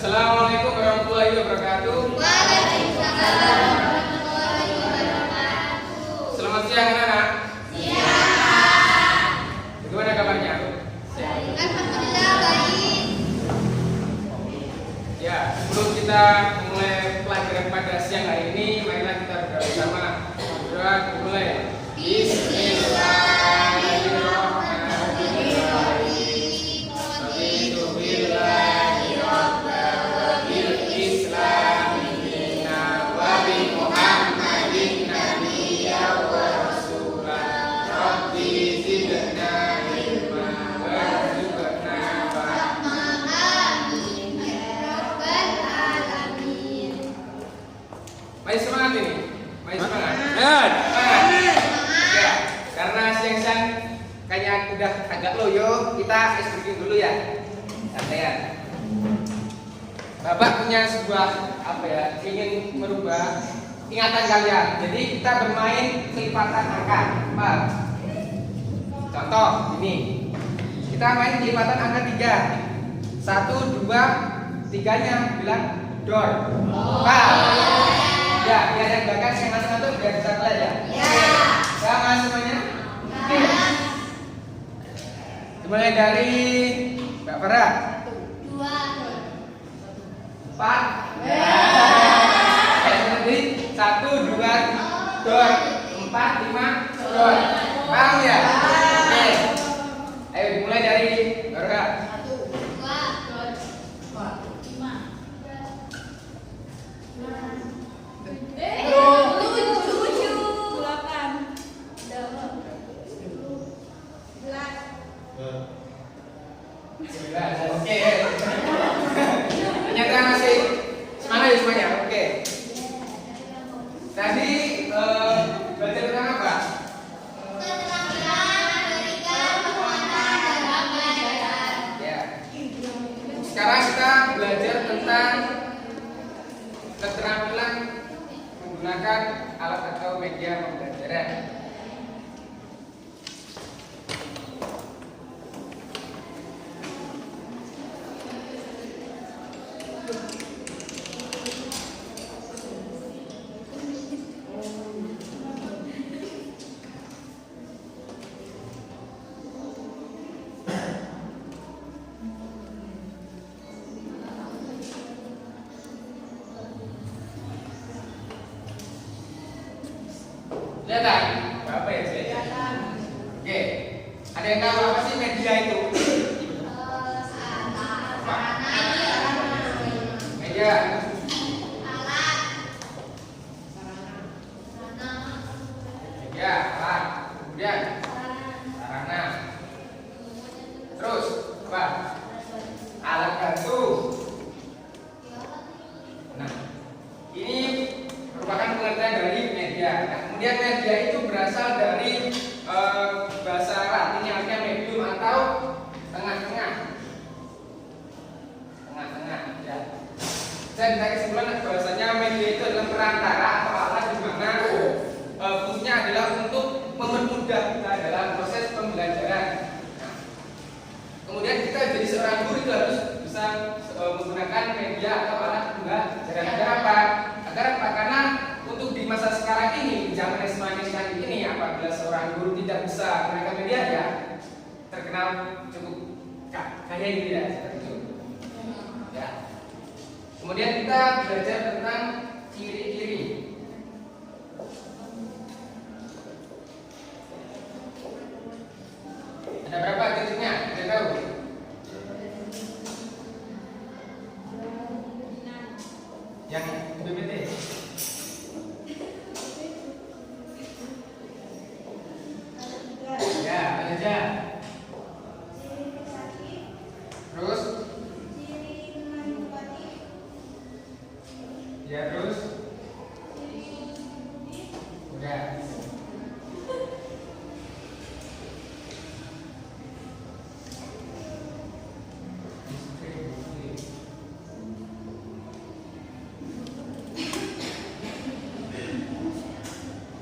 Assalamualaikum warahmatullahi wabarakatuh. Waalaikumsalam warahmatullahi wabarakatuh. Selamat siang anak-anak. Siang. Bagaimana kabarnya? Alhamdulillah baik. Ya, sebelum kita memulai pelajaran pada siang hari ini, marilah kita berdoa bersama. Berdoa dimulai. Mari semangat ini, mari semangat. Semangat. Ya, karena siang-siang kayaknya udah agak loyo, kita ice breaking dulu ya. Santai. Bapak punya sebuah ingin merubah ingatan kalian. Jadi kita bermain kelipatan angka. Pak. Contoh ini. Kita main kelipatan angka 3. 1, 2, 3-nya bilang door. Pak. Ya, biar yang belakang yang ngantuk biar bisa belajar. Ya. Sama semuanya. Oke. Dimulai dari Mbak Farah. 2, 4. Ya. Jadi 1, 2, door. 4, 5, door. Paham ya? Oke. Ayo dimulai dari Farah. 1, 2, 5. Oke. Ternyata masih semangat ya semuanya. Oke. Tadi belajar tentang apa? Ya. Sekarang kita belajar tentang keterampilan menggunakan alat atau media pembelajaran. Kelihatan? Apa ya saya? Oke. Ada yang tahu apa sih media itu? Media. Ya, alat. Kemudian sarana. Terus apa? Alat bantu. Nah, ini merupakan pengertian dari media. Nah, kemudian media itu berasal dari bahasa Latin yang artinya medium atau tengah-tengah. Tengah-tengah. Ya. Saya bisa kesimpulan bahwasanya media itu adalah perantara atau alat di mana fungsinya adalah untuk mempermudah kita dalam proses pembelajaran. Nah, kemudian kita jadi seorang guru itu harus bisa menggunakan media atau alat pembelajaran. Agar apa? Agar apa? Karena untuk di masa sekarang ini, zaman semakin canggih ini, apabila seorang guru tidak bisa menggunakan media, ya terkenal cukup kaya gitu ya, seperti itu. Ya. Kemudian kita belajar tentang ciri-ciri. Ada berapa cirinya? Kita tahu. Yang BPT. Ya, aja. Terus? Ya, terus? Udah.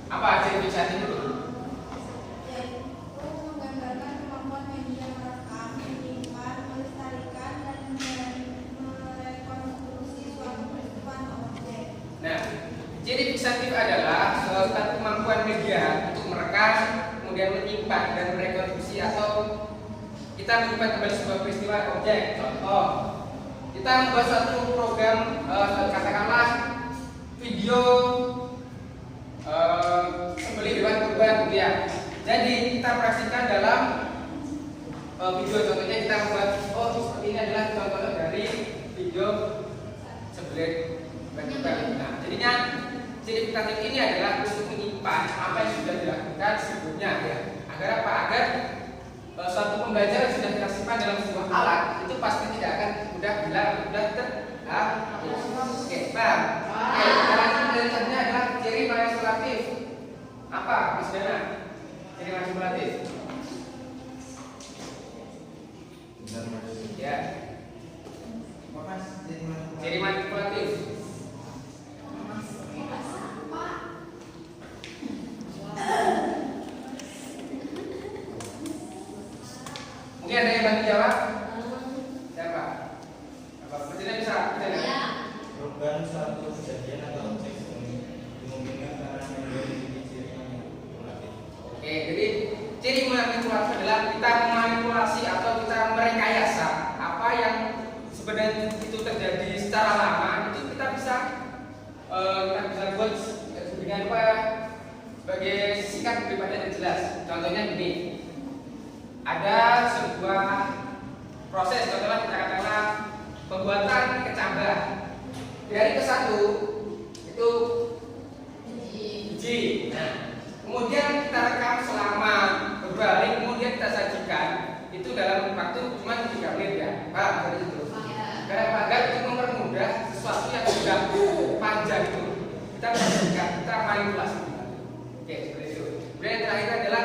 Apa ciri ciri itu? Menggambarkan kemampuan media merekam, menyimpan, melestarikan, dan merekonstruksi Ciri fixatif adalah suatu kemampuan media untuk merekam, kemudian menyimpan dan merekonstruksi atau kita menyimpan kembali sebuah peristiwa objek. Contoh, kita membuat suatu program katakanlah video sembelih hewan kurban gitu ya. Jadi kita praksikan dalam video, contohnya kita membuat seperti ini adalah contoh dari video sembelih hewan kurban. Nah, jadinya ciri fixatif ini adalah untuk menyimpan apa yang sudah dilakukan sebelumnya ya. Agar apa? Agar suatu pembelajaran sudah kita simpan dalam sebuah alat itu pasti tidak akan mudah hilang, mudah terhapus. Oke, paham? Oke, kita lanjut dari contohnya adalah ciri manipulatif. Apa, Mas Dana? Ciri manipulatif. Ya. Ciri manipulatif. Mungkin ada yang bantu jawab? Siapa? Apa? Maksudnya bisa? Ya. Perubahan suatu kejadian atau objek dimungkinkan karena memiliki ciri manipulatif. Oke, jadi ciri manipulatif adalah kita memanipulasi atau kita merekayasa apa yang sebenarnya itu terjadi secara lama, itu kita bisa buat dengan apa? Sebagai singkat daripada yang jelas. Contohnya gini. Ada sebuah proses, contohnya kita katakan pembuatan kecambah dari ke 1 itu biji. Nah, kemudian kita rekam selama beberapa hari, kemudian kita sajikan itu dalam waktu cuma 3 menit ya, Pak, seperti itu. Agar itu mempermudah sesuatu yang sudah panjang itu kita sajikan, kita manipulasi. Oke, seperti itu. Kemudian yang terakhir adalah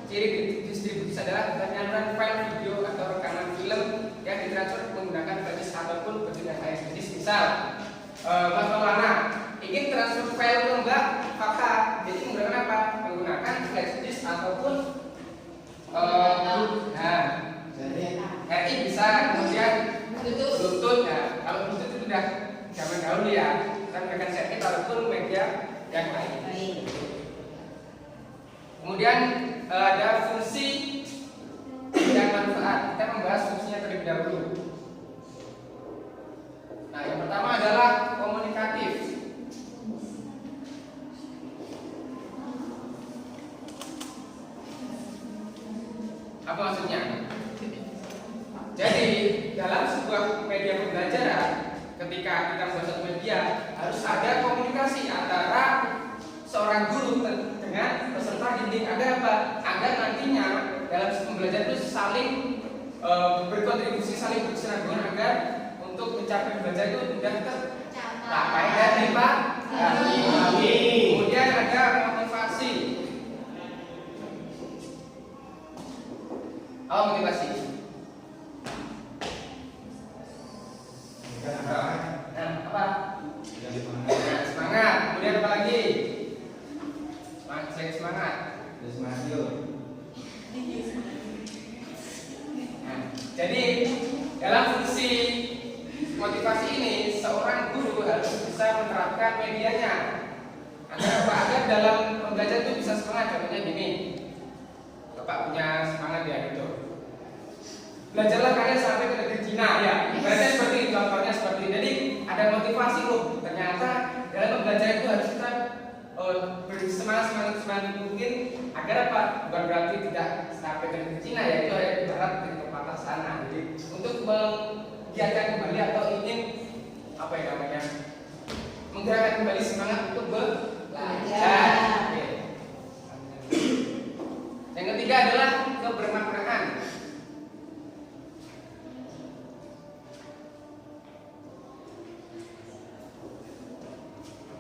ciri distribusi adalah penyaluran file video atau rekaman film yang ditransfer menggunakan flash disk ataupun bentuk lain. Jadi misal Mas Maulana ingin transfer file ke Mbak Fakha, jadi menggunakan apa? Menggunakan flash disk ataupun RI bisa, kemudian Bluetooth. Nah, kalau Bluetooth itu sudah zaman dahulu ya, kita menggunakan circuit ataupun media yang lain. Kemudian ada fungsi dan manfaat. Kita membahas fungsinya terlebih dahulu. Nah, yang pertama adalah komunikatif. Apa maksudnya? Jadi dalam sebuah media pembelajaran, ketika kita membuat suatu media, harus ada komunikasi antara seorang guru dengan peserta didik. Agar apa? Agar nantinya dalam pembelajaran itu saling berkontribusi, saling berkesinambungan agar untuk mencapai belajar itu mudah tercapai dan dipahami. Kemudian ada motivasi. Motivasi. Nah, apa? Semangat. Kemudian apa lagi? Semangat. Nah, jadi dalam fungsi motivasi ini seorang guru harus bisa menerapkan medianya agar apa? Agar dalam pembelajaran itu bisa semangat. Contohnya gini, Bapak punya semangat ya gitu. Belajarlah kalian sampai ke negeri Cina ya. Berarti seperti ini, contohnya seperti ini. Jadi ada motivasi loh. Ternyata dalam pembelajaran itu harus kita semangat mungkin agar apa? Bukan berarti tidak sampai ke negeri Cina ya, itu ada ibarat di tempat sana. Jadi untuk menggiatkan kembali atau ingin apa ya namanya? Menggerakkan kembali semangat untuk belajar. Oke. Yang ketiga adalah kebermaknaan.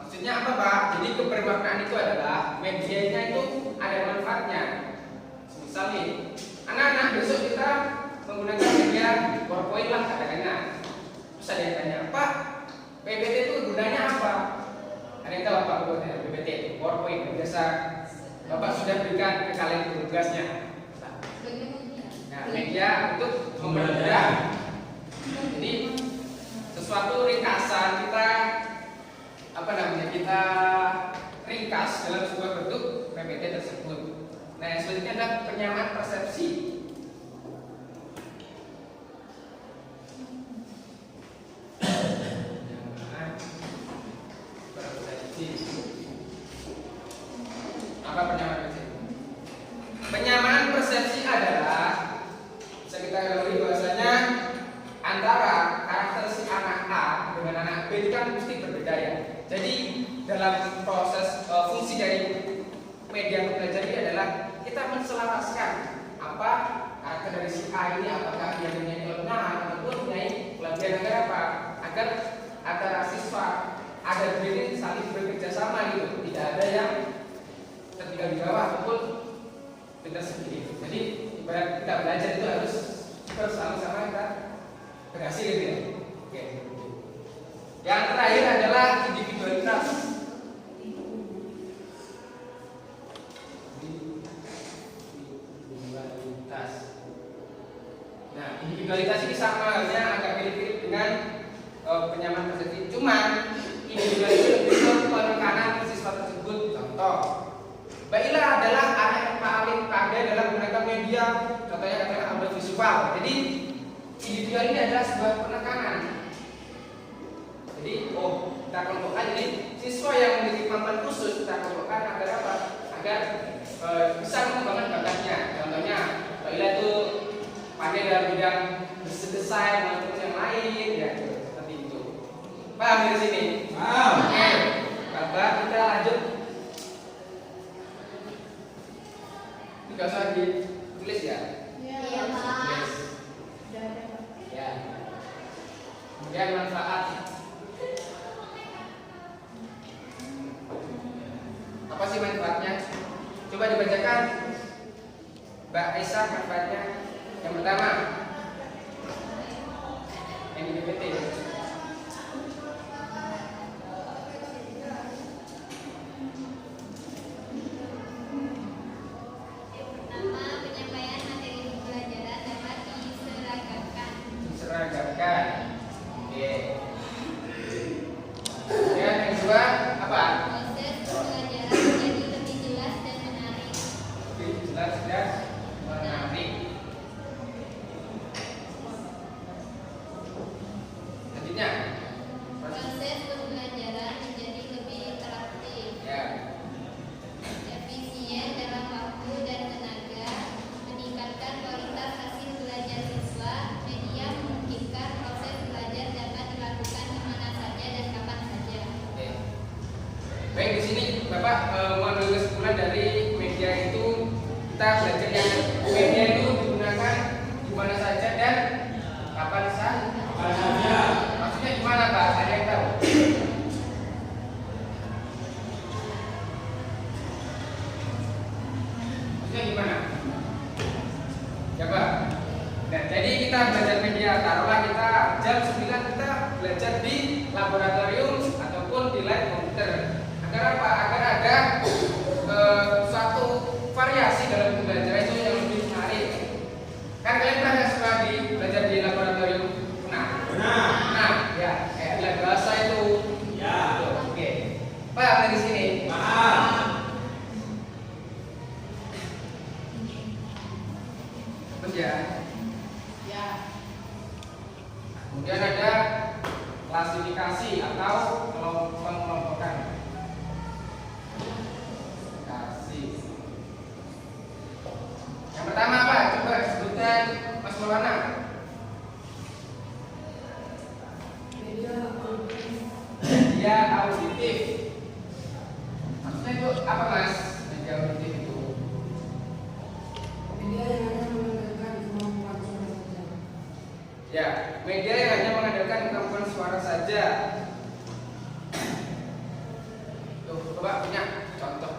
Maksudnya apa, Pak? Jadi kebermaknaan itu adalah medianya itu ada manfaatnya. Misal nih, anak-anak besok kita menggunakan media PowerPoint lah katakannya. Terus ada yang tanya, Pak, PPT itu gunanya apa? Ada yang tahu apa gunanya PPT? PowerPoint biasa Bapak sudah berikan ke kalian tugasnya. Nah, media untuk mempermudah. Jadi sesuatu ringkasan kita kita dalam sebuah bentuk PPT tersebut. Nah, yang selanjutnya adalah penyamaan persepsi. Penyamaan persepsi. Apa penyamaan persepsi? Penyamaan persepsi adalah bisa kita ketahui bahwasanya antara karakter si anak A dengan anak B itu kan mesti berbeda ya. Jadi dalam proses fungsi dari media pembelajaran ini adalah kita menselaraskan apa karakter dari si A ini, apakah dia mempunyai kelemahan ataupun mempunyai kelebihan, agar apa? Agar antara siswa ada ini saling bekerja sama gitu, tidak ada yang tertinggal di bawah ataupun pintar sendiri. Jadi ibarat kita belajar itu harus bersama-sama kita berhasil gitu ya. Oke. Yang terakhir adalah individualitas. Nah, individualitas ini sama halnya agak mirip-mirip dengan penyamaan persepsi. Cuma individualitas lebih ke penekanan siswa tersebut. Contoh, Mbak Ila adalah anak yang paling pandai dalam menggunakan media, contohnya katakan audiovisual. Jadi individual ini adalah sebuah penekanan. Jadi, kita kelompokkan. Jadi siswa yang memiliki kemampuan khusus kita kelompokkan agar apa? Agar bisa mengembangkan bakatnya. Contohnya, Mbak Ila itu pandai dalam bidang desain maupun yang lain, ya seperti itu. Paham dari sini? Paham. Oke. Bapak, kita lanjut. Tidak usah ditulis ya. Iya, Pak. Tulis. Ya. Kemudian manfaat. Apa sih manfaatnya? Coba dibacakan, Mbak Aisyah, manfaatnya. Yang pertama, yang di PPT. Penyampaian materi pembelajaran dapat diseragamkan. Diseragamkan. Oke. Kemudian yang kedua apa? Proses pembelajaran menjadi lebih jelas dan menarik. Lebih jelas dan menarik. Selanjutnya, Proses pembelajaran menjadi lebih interaktif, ya. efisien dalam waktu dan tenaga, meningkatkan kualitas hasil belajar siswa. Media memungkinkan proses belajar dapat dilakukan di mana saja dan kapan saja. Oke. Baik, di sini Bapak mengambil kesimpulan dari media itu, kita belajar yang media itu digunakan di mana saja dan kapan saja. Maksudnya gimana Pak? Ada yang tahu? Maksudnya gimana? Ya Pak. Nah, jadi kita belajar media, taruhlah kita jam 9 kita belajar di laboratorium ataupun di lab komputer. Agar apa? Agar ada suatu variasi dalam pembelajaran itu yang lebih menarik. Kan kalian pernah nggak suka belajar di laboratorium? Nah, ya, kayak belajar bahasa itu. Ya. Oke. Paham dari sini? Paham. Terus ya. Ya. Kemudian ada klasifikasi atau pengelompokan. Kasih. Yang pertama apa? Coba sebutkan Mas Maulana. Media auditif. Maksudnya itu apa Mas? Media auditif itu. Ya, media yang hanya mengandalkan kemampuan suara saja. Tuh, coba punya contoh.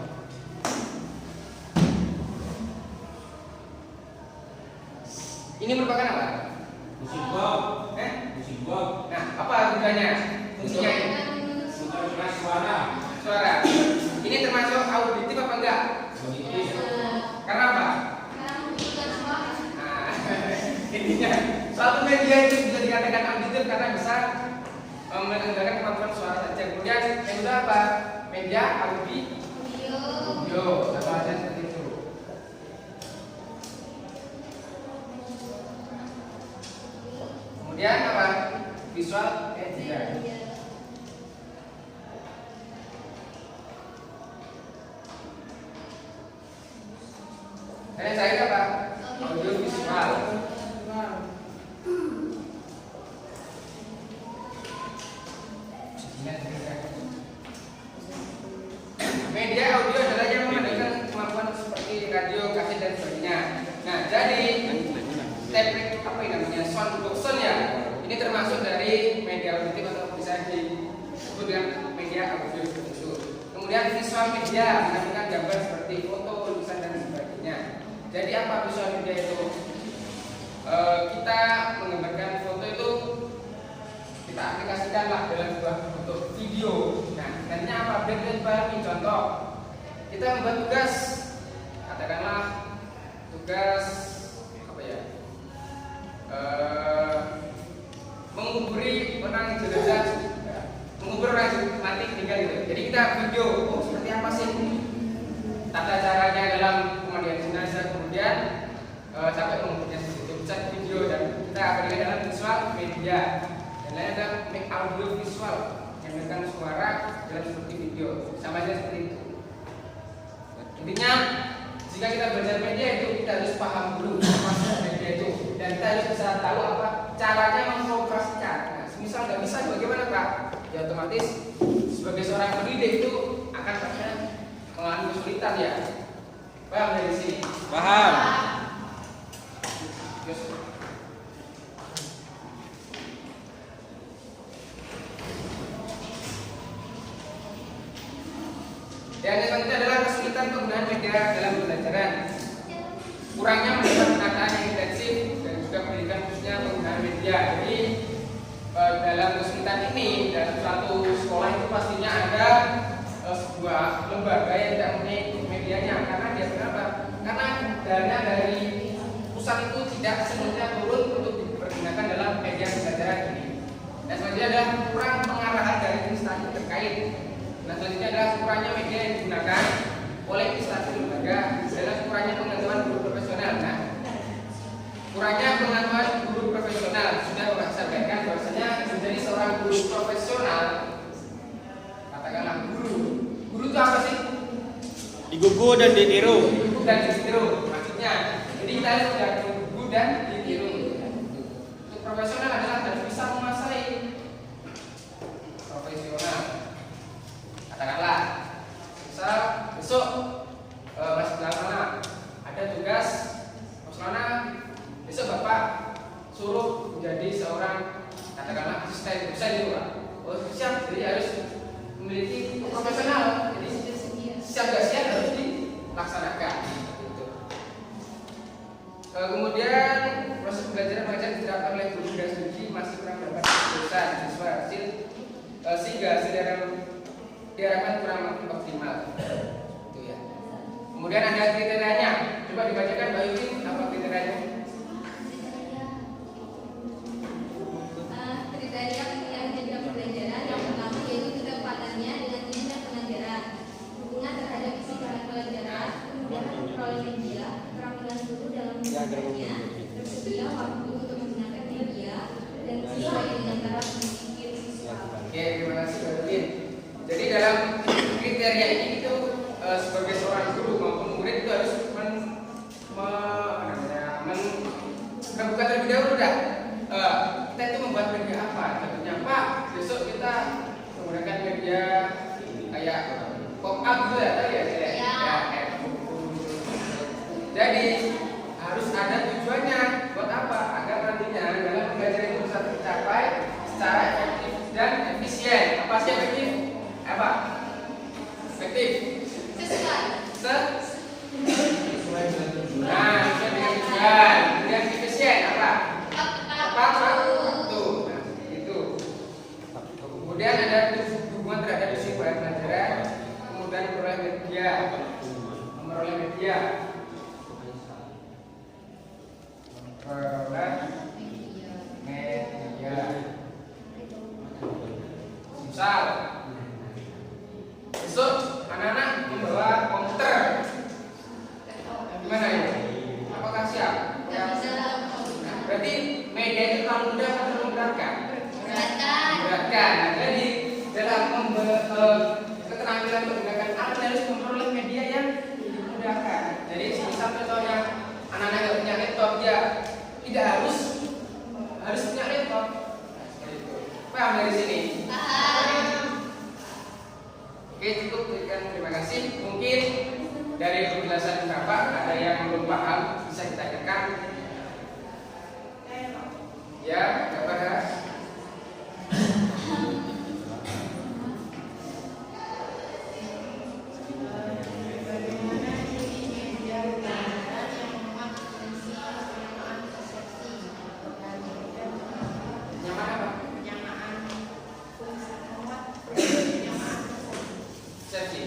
Ini merupakan apa? Musik box. Eh? Musik box. Nah, apa gunanya? Fungsinya ini? Suara suara. Suara. Ini termasuk auditif apa enggak? Auditif. Karena apa? Nah, intinya suatu media itu bisa dikatakan auditif karena bisa menggunakan kemampuan suara saja. Kemudian yang kedua apa? Media audio. Video, sama aja seperti itu. Kemudian apa? Visual media. Dan yang terakhir apa? Audio visual. Media audio adalah yang menghadirkan kemampuan seperti radio, kaset dan sebagainya. Nah, jadi teknik apa yang namanya sound production ya, ini termasuk dari media auditif atau bisa disebut dengan media audio seperti itu. Kemudian visual media menampilkan gambar seperti foto, tulisan dan sebagainya. Jadi apa visual media itu? Kita menggambarkan foto itu kita aplikasikan lah dalam sebuah bentuk video. Nah, nantinya apa? Biar kita pahami. Contoh, kita membuat tugas, katakanlah tugas apa ya? Menguburi orang jenazah, mengubur orang mati meninggal gitu. Jadi kita video, oh seperti apa sih tata caranya dalam pemandian jenazah, kemudian sampai menguburnya seperti itu. Bisa video dan kita berikan dalam visual media. Dan lain ada make audio visual yang menggunakan suara dalam seperti video, sama aja seperti itu. Intinya jika kita belajar media itu kita harus paham dulu apa media itu dan kita harus bisa tahu apa caranya mengoperasikan. Nah, misal nggak bisa bagaimana Pak? Ya otomatis sebagai seorang pendidik itu akan pasti mengalami kesulitan ya. Paham dari sini? Paham. Yes. Dan yang selanjutnya adalah kesulitan penggunaan media dalam pembelajaran. Kurangnya mendapat penataan yang intensif dan juga pendidikan khususnya penggunaan media. Jadi dalam kesulitan ini dalam suatu sekolah itu pastinya ada sebuah lembaga yang tidak mempunyai medianya. Karena dia kenapa? Karena dana dari pusat itu tidak sepenuhnya turun untuk dipergunakan dalam media pembelajaran ini. Dan selanjutnya adalah kurang pengarahan dari instansi terkait. Nah, selanjutnya adalah kurangnya media yang digunakan oleh instansi lembaga, adalah kurangnya pengetahuan guru profesional. Nah, kurangnya pengetahuan guru profesional sudah Bapak sampaikan bahwasanya menjadi seorang guru profesional, katakanlah guru itu apa sih? Digugu dan ditiru. Digugu dan ditiru, maksudnya. Jadi kita harus sudah digugu dan ditiru. Untuk profesional adalah harus bisa menguasai profesional. Katakanlah, misal besok Mas Sulana ada tugas, Mas Sulana besok Bapak suruh menjadi seorang katakanlah asisten dosen itu Pak. Oh siap, jadi harus memiliki profesional. Jadi siap gak siap harus dilaksanakan. Gitu. Kemudian proses pembelajaran mengajar diterapkan oleh guru dan studi masih kurang dapat dosen siswa hasil sehingga diharapkan kurang optimal. Itu ya. Kemudian ada kriterianya. Coba dibacakan Mbak Yudi apa kriterianya? Kriteria pilihan media pembelajaran yang pertama yaitu ketepatannya dengan tujuan dan pengajaran, hubungan terhadap isi bahan pelajaran, kemudian memperoleh media, keterampilan guru dalam menggunakannya, tersedia waktu untuk menggunakan media, dan sesuai dengan taraf berpikir visual. Oke, terima kasih Mbak Yudi. Jadi dalam kriteria ini itu sebagai seorang guru maupun murid itu harus membuka terlebih dahulu dah. Kita itu membuat media apa? Contohnya Pak, besok kita menggunakan media kayak pop up gitu ya, tahu ya? Jadi harus ada tujuannya. Buat apa? Agar nantinya dalam pembelajaran itu bisa tercapai secara efektif dan efisien. Apa sih efektif? Apa? Efektif. Sesuai dengan tujuan. Nah, sesuai dengan tujuan. Kemudian efisien apa? Tepat waktu. Nah, itu. Kemudian ada hubungan terhadap isi bahan pelajaran. Kemudian memperoleh media. Memperoleh media. Misal besok anak-anak membawa Gimana ya? Apakah siap? Nggak bisa. Nah, berarti media itu terlalu mudah atau terlalu memberatkan? Beratkan. Memberatkan. Nah, jadi dalam keterampilan menggunakan alat harus memperoleh media yang dimudahkan. Jadi misal contohnya anak-anak yang punya laptop dia tidak harus punya laptop. Nah, seperti itu. Paham dari sini? Paham. Oke, cukup berikan terima kasih. Mungkin dari penjelasan Bapak ada yang belum paham bisa ditanyakan. Ya, Bapak ada? Yang mana, Pak? Persepsi.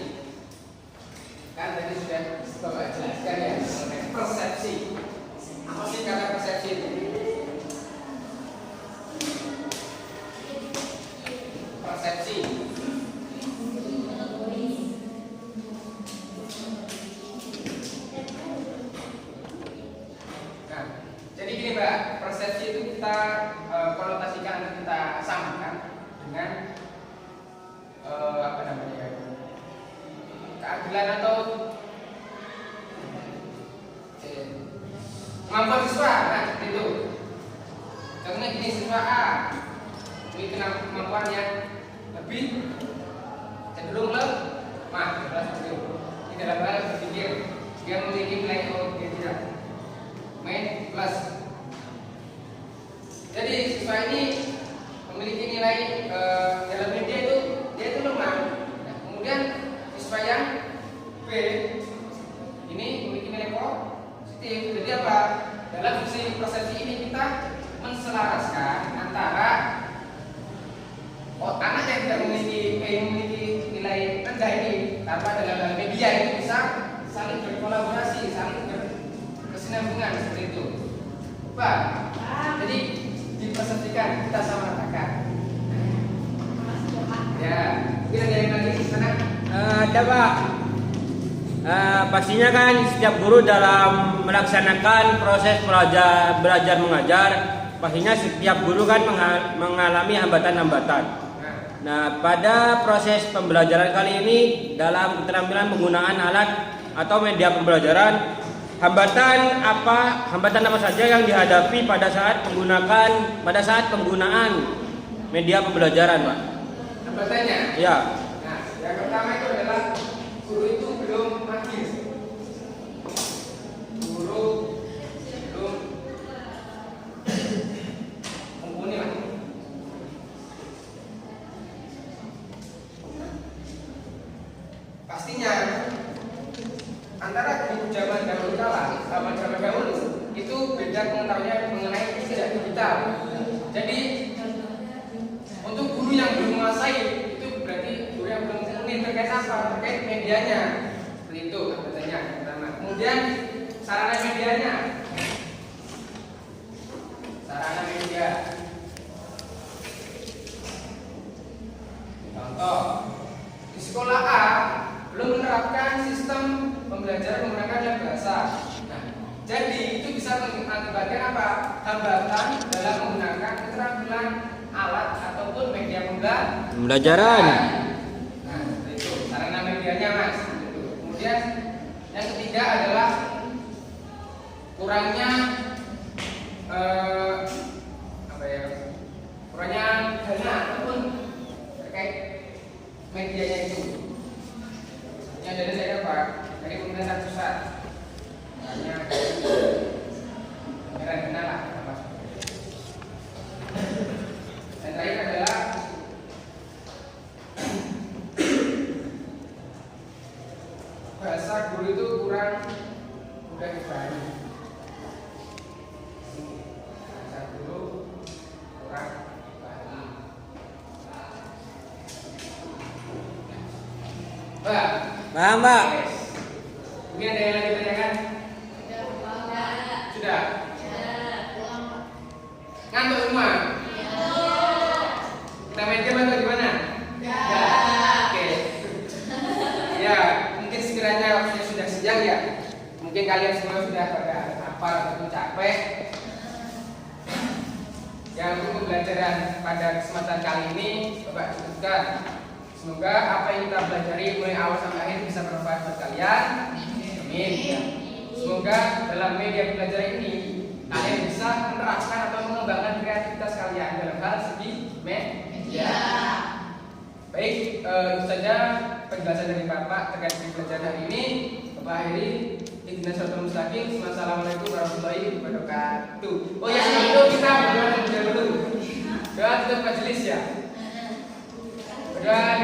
Kan tadi sudah Bapak jelaskan ya mengenai persepsi. Apa sih kata persepsi itu? Persepsi. Nah, jadi gini Pak, persepsi itu kita konotasikan atau kita samakan dengan apa namanya ya? Keadilan atau kemampuan siswa, nah seperti itu. Contohnya gini, siswa A memiliki kemampuan yang lebih cenderung lemah, seperti itu. Di dalam hal berpikir, dia memiliki nilai dia tidak main plus. Jadi siswa ini memiliki nilai dalam media itu dia itu lemah. Nah, kemudian siswa yang B ini memiliki nilai positif. Jadi apa? Dalam fungsi persepsi ini kita menselaraskan antara anak yang tidak memiliki nilai rendah ini tanpa dalam media itu bisa saling berkolaborasi, saling berkesinambungan seperti itu. Pak, jadi dipersepsikan kita sama ratakan. Ya, mungkin ada yang lagi di sana? Ada Pak. Pastinya kan setiap guru dalam melaksanakan proses belajar mengajar, pastinya setiap guru kan mengalami hambatan-hambatan. Nah, pada proses pembelajaran kali ini dalam keterampilan penggunaan alat atau media pembelajaran, hambatan apa saja yang dihadapi pada saat penggunaan media pembelajaran, Pak? Hambatannya? Ya. Nah, yang pertama itu adalah guru itu belum magis. Guru belum mumpuni lah. Pastinya antara guru zaman dahulu zaman dahulu itu beda pengetahuannya mengenai tidak digital. Jadi untuk guru yang belum menguasai itu berarti guru yang belum mumpuni terkait apa? Terkait medianya. Seperti itu katanya pertama. Kemudian sarana medianya. Sarana media. Contoh di sekolah A belum menerapkan sistem pembelajaran menggunakan bahasa. Nah, jadi itu bisa mengakibatkan apa? Hambatan dalam menggunakan keterampilan alat ataupun media pembelajaran. Nah, itu sarana medianya Mas. Itu. Kemudian yang ketiga adalah kurangnya kurangnya dana ataupun terkait medianya itu. Yang dari saya apa? Dari pemerintah pusat. Hanya dana lah. Dan terakhir adalah bahasa guru itu kurang mudah dipahami. Bahasa guru kurang dipahami. Pak. Paham, Pak? Yes. Mungkin ada yang lagi tanyakan? Sudah. Ngantuk semua? Kita main game atau gimana? Ya. Oke. Ya, mungkin sekiranya waktunya sudah siang ya. Mungkin kalian semua sudah pada hafal atau capek. Yang untuk pembelajaran pada kesempatan kali ini Bapak cukupkan. Semoga apa yang kita pelajari mulai awal sampai akhir bisa bermanfaat buat kalian. Amin. Semoga dalam media pembelajaran ini kalian bisa menerapkan atau mengembangkan kreativitas kalian dalam hal segi media. Baik, itu saja penjelasan dari Bapak terkait pembelajaran hari ini. Bapak akhiri. Ihdinas siratal mustaqim. Wassalamualaikum warahmatullahi wabarakatuh. Oh ya, sebelum itu kita berdoa dulu. Doa tutup majelis ya. Berdoa